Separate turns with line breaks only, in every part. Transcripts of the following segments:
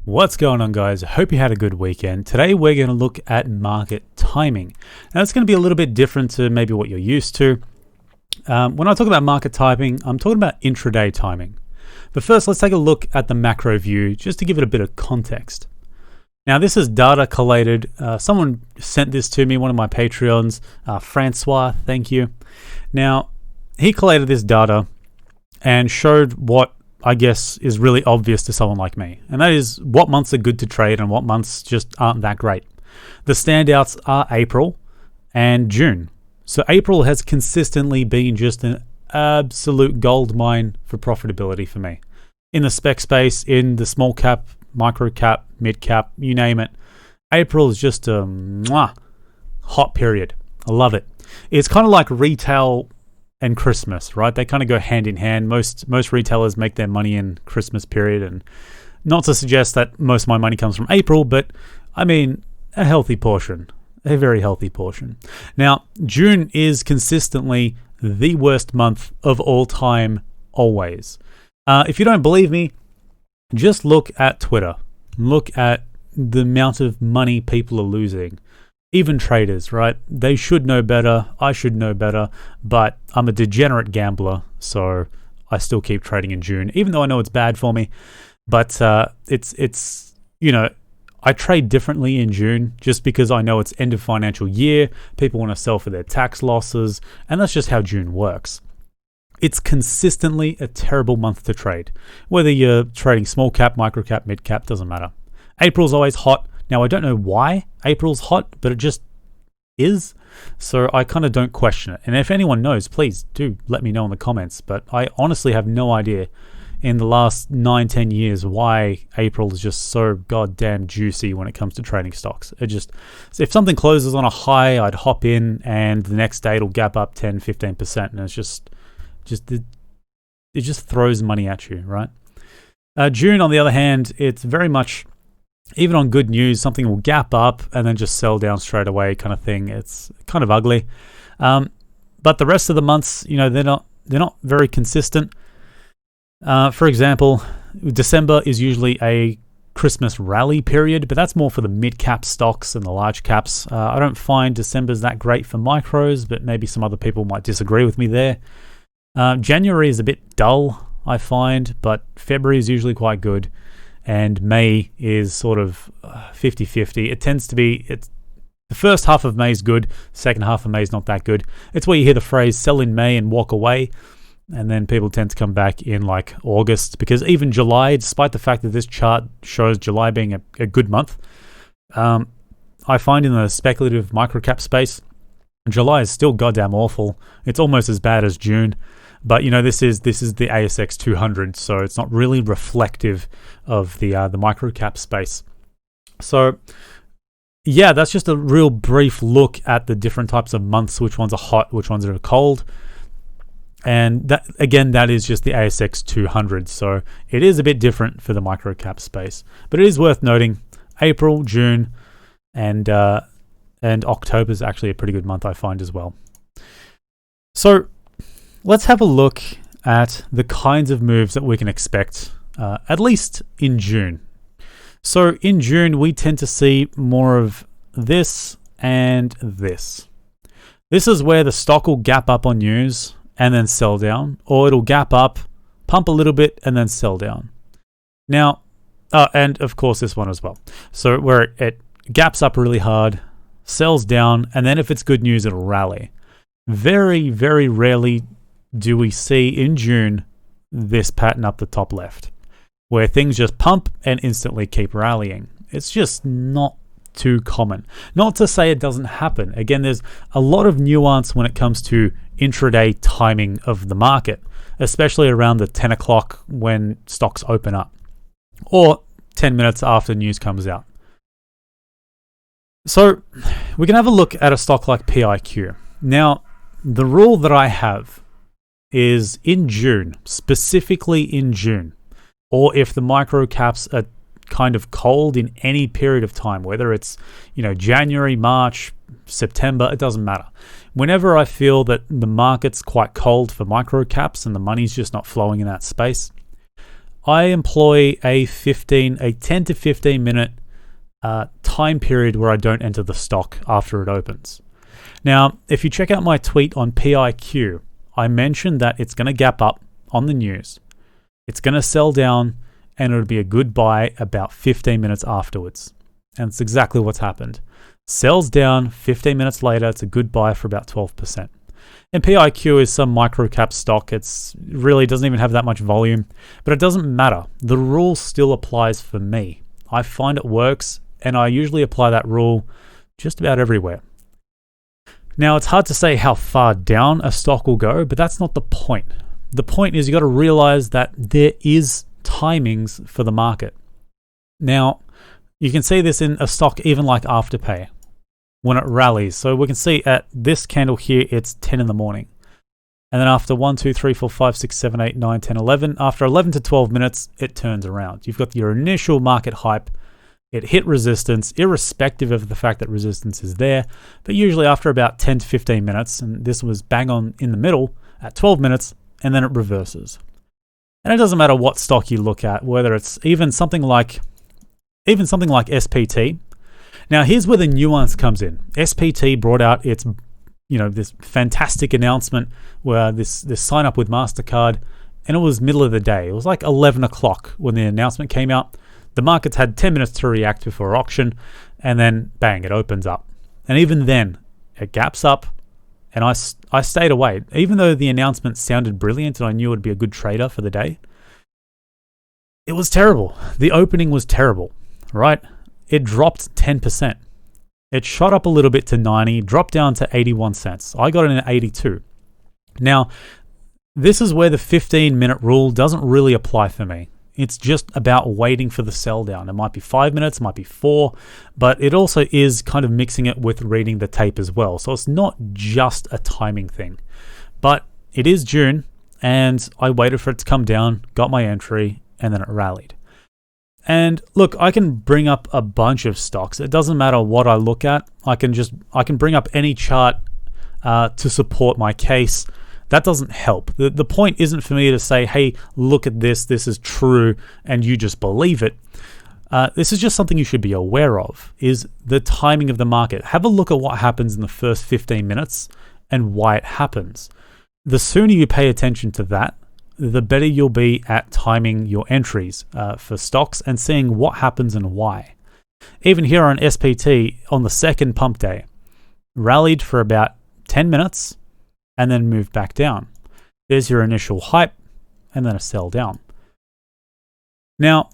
What's going on, guys? Hope you had a good weekend. Today we're going to look at market timing. Now it's going to be a little bit different to maybe what you're used to. When I talk about market timing, I'm talking about intraday timing. But first, let's take a look at the macro view just to give it a bit of context. Now this is data collated. Someone sent this to me, one of my Patreons, Francois, thank you. Now, he collated this data and showed what I guess is really obvious to someone like me. And that is what months are good to trade and what months just aren't that great. The standouts are April and June. So April has consistently been just an absolute gold mine for profitability for me. In the spec space, in the small cap, micro cap, mid cap, you name it. April is just a hot period. I love it. It's kind of like retail and Christmas, right? They kind of go hand in hand. Most retailers make their money in Christmas period, and not to suggest that most of my money comes from April, but I mean a healthy portion, a very healthy portion. Now, June is consistently the worst month of all time, always. If you don't believe me, just look at Twitter. Look at the amount of money people are losing. Even traders, right? They should know better. I should know better, but I'm a degenerate gambler, so I still keep trading in June, even though I know it's bad for me. But it's I trade differently in June just because I know it's end of financial year. People want to sell for their tax losses, and that's just how June works. It's consistently a terrible month to trade. Whether you're trading small cap, micro cap, mid cap, doesn't matter. April's always hot. Now, I don't know why April's hot, but it just is. So I kind of don't question it. And if anyone knows, please do let me know in the comments. But I honestly have no idea in the last 9-10 years why April is just so goddamn juicy when it comes to trading stocks. If something closes on a high, I'd hop in and the next day it'll gap up 10-15%. And it just throws money at you, right? June, on the other hand, it's very much, even on good news, something will gap up and then just sell down straight away kind of thing. It's kind of ugly. But the rest of the months, they're not very consistent. For example, December is usually a Christmas rally period, but that's more for the mid-cap stocks and the large caps. I don't find December's that great for micros, but maybe some other people might disagree with me there. January is a bit dull, I find, but February is usually quite good. And May is sort of 50-50. It tends to be, the first half of May is good, second half of May is not that good. It's where you hear the phrase sell in May and walk away, and then people tend to come back in like August, because even July, despite the fact that this chart shows July being a good month, I find in the speculative microcap space, July is still goddamn awful. It's almost as bad as June. But this is the ASX 200, so it's not really reflective of the microcap space. So yeah, that's just a real brief look at the different types of months, which ones are hot, which ones are cold. And that is just the ASX 200, so it is a bit different for the microcap space. But it is worth noting, April, June, and October is actually a pretty good month, I find, as well. So let's have a look at the kinds of moves that we can expect, at least in June. So in June, we tend to see more of this and this. This is where the stock will gap up on news and then sell down, or it'll gap up, pump a little bit, and then sell down. Now, and of course this one as well. So where it gaps up really hard, sells down, and then if it's good news, it'll rally. Very, very rarely do we see in June this pattern up the top left, where things just pump and instantly keep rallying. It's just not too common. Not to say it doesn't happen. Again, there's a lot of nuance when it comes to intraday timing of the market, especially around the 10 o'clock when stocks open up, or 10 minutes after news comes out. So we can have a look at a stock like PIQ. Now, the rule that I have is in June, specifically in June, or if the micro caps are kind of cold in any period of time, whether it's January, March, September, it doesn't matter. Whenever I feel that the market's quite cold for micro caps and the money's just not flowing in that space, I employ a 10 to 15 minute time period where I don't enter the stock after it opens. Now, if you check out my tweet on PIQ, I mentioned that it's going to gap up on the news. It's going to sell down, and it'll be a good buy about 15 minutes afterwards. And it's exactly what's happened. Sells down, 15 minutes later, it's a good buy for about 12%. And PIQ is some micro-cap stock. It's really doesn't even have that much volume, but it doesn't matter. The rule still applies for me. I find it works, and I usually apply that rule just about everywhere. Now, it's hard to say how far down a stock will go, but that's not the point. The point is you got to realize that there is timings for the market. Now, you can see this in a stock even like Afterpay when it rallies. So we can see at this candle here, it's 10 in the morning. And then after 1, 2, 3, 4, 5, 6, 7, 8, 9, 10, 11, after 11 to 12 minutes, it turns around. You've got your initial market hype. It hit resistance, irrespective of the fact that resistance is there. But usually after about 10 to 15 minutes, and this was bang on in the middle at 12 minutes, and then it reverses. And it doesn't matter what stock you look at, whether it's even something like SPT. Now, here's where the nuance comes in. SPT brought out its, this fantastic announcement where this sign up with MasterCard, and it was middle of the day. It was like 11 o'clock when the announcement came out. The markets had 10 minutes to react before auction, and then bang, it opens up. And even then, it gaps up, and I stayed away. Even though the announcement sounded brilliant and I knew it would be a good trader for the day, it was terrible. The opening was terrible, right? It dropped 10%. It shot up a little bit to 90, dropped down to 81 cents. I got in at 82. Now, this is where the 15-minute rule doesn't really apply for me. It's just about waiting for the sell down. It might be 5 minutes, it might be 4, but it also is kind of mixing it with reading the tape as well. So it's not just a timing thing. But it is June, and I waited for it to come down, got my entry, and then it rallied. And look, I can bring up a bunch of stocks. It doesn't matter what I look at. I can bring up any chart to support my case. That doesn't help. The point isn't for me to say, hey, look at this is true, and you just believe it. This is just something you should be aware of, is the timing of the market. Have a look at what happens in the first 15 minutes and why it happens. The sooner you pay attention to that, the better you'll be at timing your entries for stocks and seeing what happens and why. Even here on SPT, on the second pump day, rallied for about 10 minutes, and then move back down. There's your initial hype, and then a sell down. Now,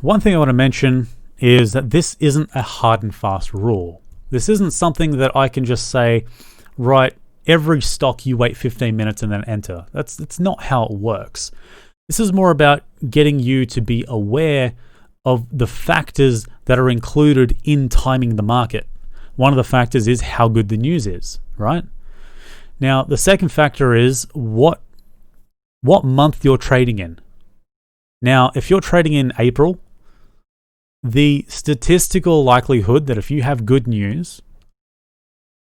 one thing I want to mention is that this isn't a hard and fast rule. This isn't something that I can just say, right, every stock you wait 15 minutes and then enter. That's not how it works. This is more about getting you to be aware of the factors that are included in timing the market. One of the factors is how good the news is, right? Now, the second factor is what month you're trading in. Now, if you're trading in April, the statistical likelihood that if you have good news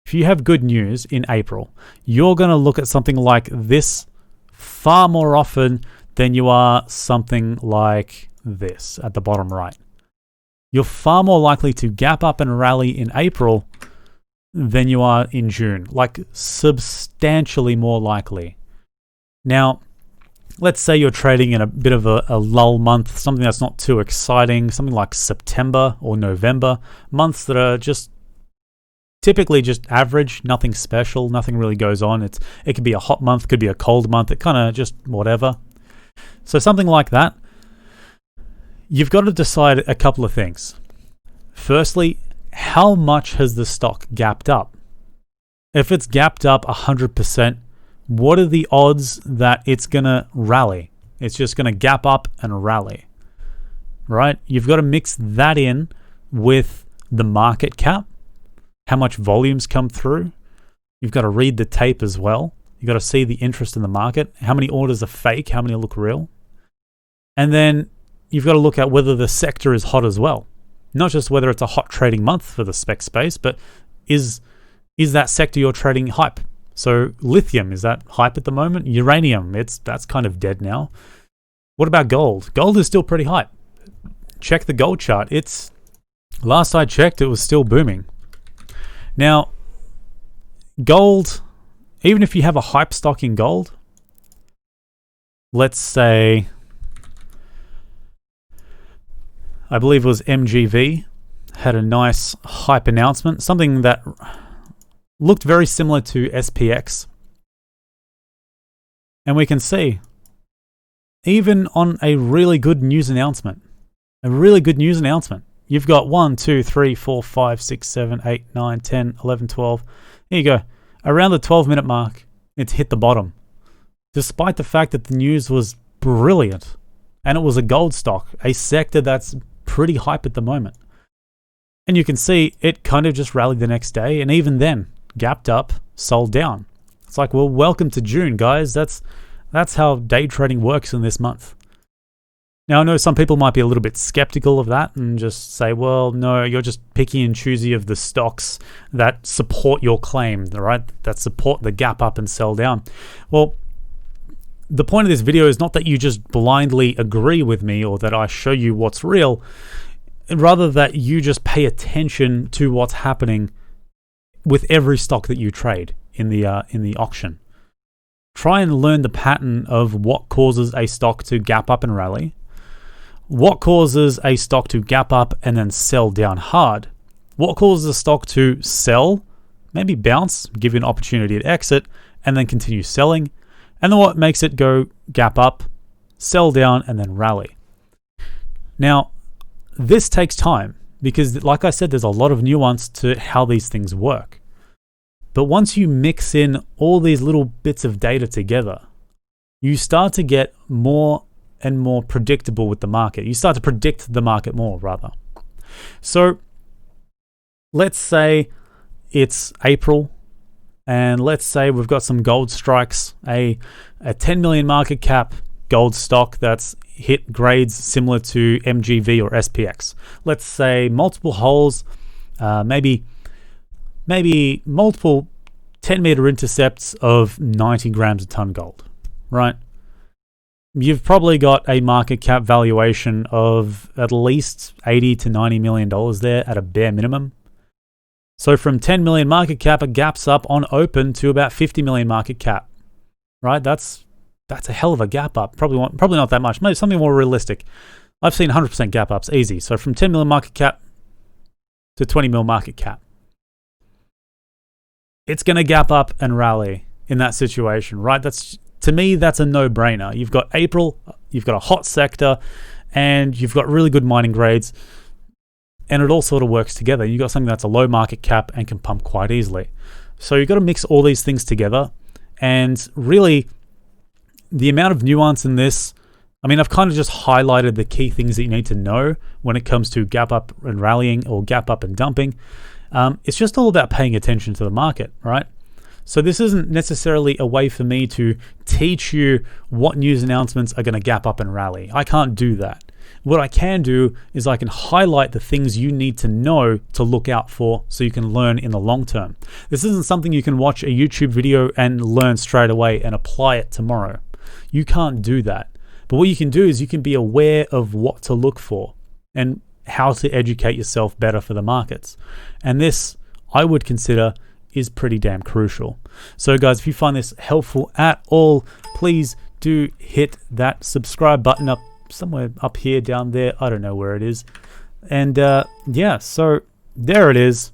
in April, you're going to look at something like this far more often than you are something like this at the bottom right. You're far more likely to gap up and rally in April than you are in June, like substantially more likely. Now, let's say you're trading in a bit of a lull month, something that's not too exciting, something like September or November, months that are just typically just average, nothing special, nothing really goes on. It could be a hot month, could be a cold month, it kind of just whatever. So something like that. You've got to decide a couple of things. Firstly, how much has the stock gapped up? If it's gapped up 100%, what are the odds that it's going to rally? It's just going to gap up and rally, right? You've got to mix that in with the market cap, how much volumes come through. You've got to read the tape as well. You've got to see the interest in the market. How many orders are fake? How many look real? And then you've got to look at whether the sector is hot as well. Not just whether it's a hot trading month for the spec space, but is that sector you're trading hype? So lithium, is that hype at the moment? Uranium, that's kind of dead now. What about gold? Gold is still pretty hype. Check the gold chart. Last I checked, it was still booming. Now, gold, even if you have a hype stock in gold, let's say, I believe it was MGV, had a nice hype announcement, something that looked very similar to SPX. And we can see, even on a really good news announcement, you've got 1, 2, 3, 4, 5, 6, 7, 8, 9, 10, 11, 12. Here you go. Around the 12-minute mark, it's hit the bottom. Despite the fact that the news was brilliant, and it was a gold stock, a sector that's pretty hype at the moment. And you can see it kind of just rallied the next day, and even then, gapped up, sold down. It's like, well, welcome to June, guys. That's how day trading works in this month. Now, I know some people might be a little bit skeptical of that and just say, well, no, you're just picky and choosy of the stocks that support your claim, right? That support the gap up and sell down. Well, the point of this video is not that you just blindly agree with me or that I show you what's real, rather that you just pay attention to what's happening with every stock that you trade in the auction. Try and learn the pattern of what causes a stock to gap up and rally, what causes a stock to gap up and then sell down hard, what causes a stock to sell, maybe bounce, give you an opportunity to exit, and then continue selling, and then what makes it go gap up, sell down, and then rally. Now, this takes time because, like I said, there's a lot of nuance to how these things work. But once you mix in all these little bits of data together, you start to get more and more predictable with the market. You start to predict the market more, rather. So let's say it's April, and let's say we've got some gold strikes, a 10 million market cap gold stock that's hit grades similar to MGV or SPX. Let's say multiple holes, maybe multiple 10-meter intercepts of 90 grams a ton gold, right? You've probably got a market cap valuation of at least $80 to $90 million there at a bare minimum. So from 10 million market cap, it gaps up on open to about 50 million market cap, right? That's a hell of a gap up. Probably not that much. Maybe something more realistic. I've seen 100% gap ups easy. So from 10 million market cap to 20 mil market cap, it's going to gap up and rally in that situation, right? To me, that's a no-brainer. You've got April, you've got a hot sector, and you've got really good mining grades, and it all sort of works together. You've got something that's a low market cap and can pump quite easily. So you've got to mix all these things together, and really, the amount of nuance in this, I mean, I've kind of just highlighted the key things that you need to know when it comes to gap up and rallying or gap up and dumping. It's just all about paying attention to the market, right? So this isn't necessarily a way for me to teach you what news announcements are going to gap up and rally. I can't do that. What I can do is I can highlight the things you need to know to look out for so you can learn in the long term. This isn't something you can watch a YouTube video and learn straight away and apply it tomorrow. You can't do that. But what you can do is you can be aware of what to look for and how to educate yourself better for the markets. And this, I would consider, is pretty damn crucial. So guys, if you find this helpful at all, please do hit that subscribe button up somewhere up here, down there. I don't know where it is. And yeah, so there it is.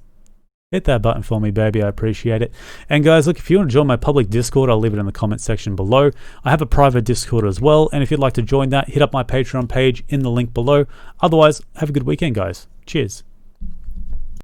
Hit that button for me, baby. I appreciate it. And guys, look, if you want to join my public Discord, I'll leave it in the comment section below. I have a private Discord as well. And if you'd like to join that, hit up my Patreon page in the link below. Otherwise, have a good weekend, guys. Cheers.